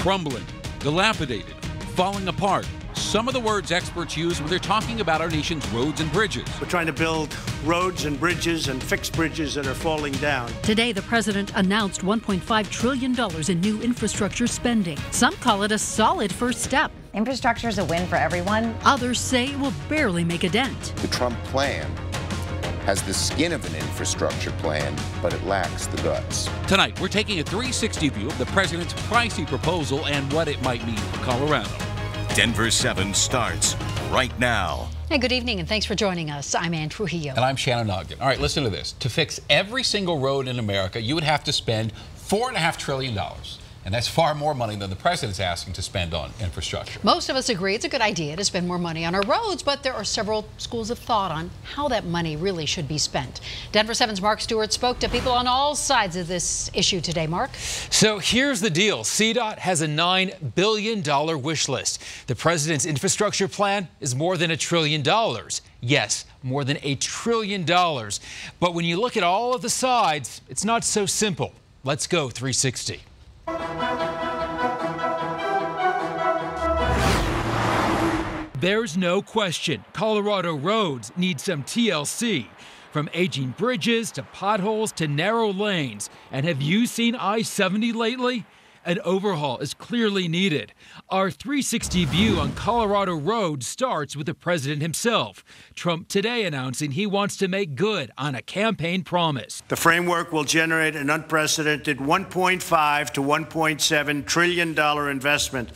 crumbling, dilapidated, falling apart. Some of the words experts use when they're talking about our nation's roads and bridges. We're trying to build roads and bridges and fix bridges that are falling down. Today, the president announced $1.5 trillion in new infrastructure spending. Some call it a solid first step. Infrastructure is a win for everyone. Others say it will barely make a dent. The Trump plan has the skin of an infrastructure plan, but it lacks the guts. Tonight, we're taking a 360 view of the president's pricey proposal and what it might mean for Colorado. Denver 7 starts right now. Hey, good evening, and thanks for joining us. I'm Ann Trujillo. And I'm Shannon Ogden. All right, listen to this. To fix every single road in America, you would have to spend $4.5 trillion. And that's far more money than the president's asking to spend on infrastructure. Most of us agree it's a good idea to spend more money on our roads, but there are several schools of thought on how that money really should be spent. Denver 7's Mark Stewart spoke to people on all sides of this issue today. Mark? So here's the deal. CDOT has a $9 billion wish list. The president's infrastructure plan is more than $1 trillion. Yes, more than $1 trillion. But when you look at all of the sides, it's not so simple. Let's go 360. There's no question Colorado roads need some TLC. From aging bridges to potholes to narrow lanes. And have you seen I-70 lately? An overhaul is clearly needed. Our 360 view on Colorado roads starts with the president himself. Trump today announcing he wants to make good on a campaign promise. The framework will generate an unprecedented $1.5 to $1.7 trillion investment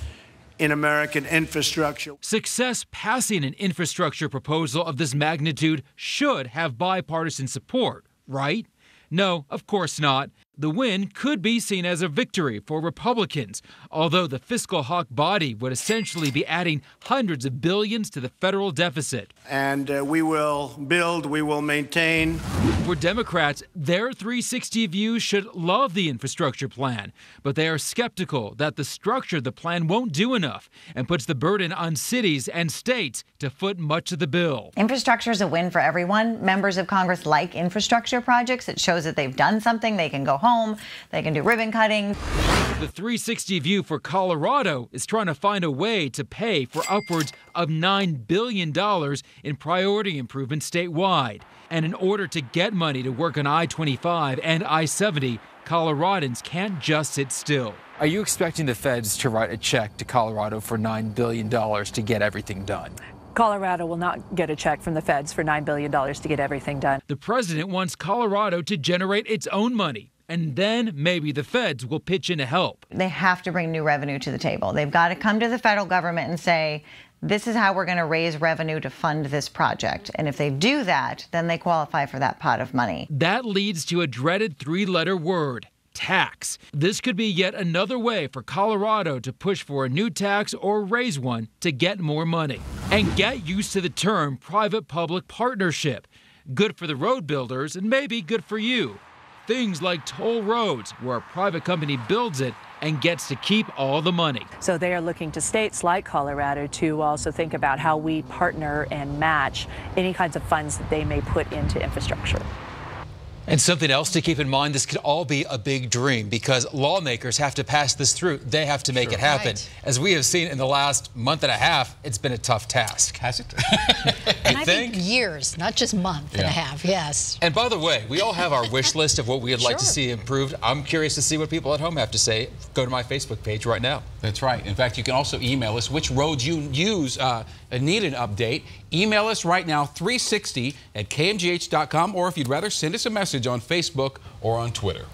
in American infrastructure. Success passing an infrastructure proposal of this magnitude should have bipartisan support, right? No, of course not. The win could be seen as a victory for Republicans, although the fiscal hawk body would essentially be adding hundreds of billions to the federal deficit. And we will build, we will maintain. For Democrats, their 360 view should love the infrastructure plan, but they are skeptical that the structure of the plan won't do enough and puts the burden on cities and states to foot much of the bill. Infrastructure is a win for everyone. Members of Congress like infrastructure projects. It shows that they've done something. They can go home. They can do ribbon cutting. The 360 view for Colorado is trying to find a way to pay for upwards of $9 billion in priority improvements statewide. And in order to get money to work on I-25 and I-70, Coloradans can't just sit still. Are you expecting the feds to write a check to Colorado for $9 billion to get everything done? Colorado will not get a check from the feds for $9 billion to get everything done. The president wants Colorado to generate its own money. And then maybe the feds will pitch in to help. They have to bring new revenue to the table. They've got to come to the federal government and say, this is how we're going to raise revenue to fund this project. And if they do that, then they qualify for that pot of money. That leads to a dreaded three-letter word, tax. This could be yet another way for Colorado to push for a new tax or raise one to get more money. And get used to the term private-public partnership. Good for the road builders and maybe good for you. Things like toll roads, where a private company builds it and gets to keep all the money. So they are looking to states like Colorado to also think about how we partner and match any kinds of funds that they may put into infrastructure. And something else to keep in mind, this could all be a big dream because lawmakers have to pass this through. They have to make it happen. Right. As we have seen in the last month and a half, it's been a tough task. Has it? And I think years, not just month and a half, yes. And by the way, we all have our wish list of what we would like to Sure. see improved. I'm curious to see what people at home have to say. Go to my Facebook page right now. That's right. In fact, you can also email us which roads you use need an update. Email us right now, 360 at kmgh.com, or if you'd rather, send us a message on Facebook or on Twitter.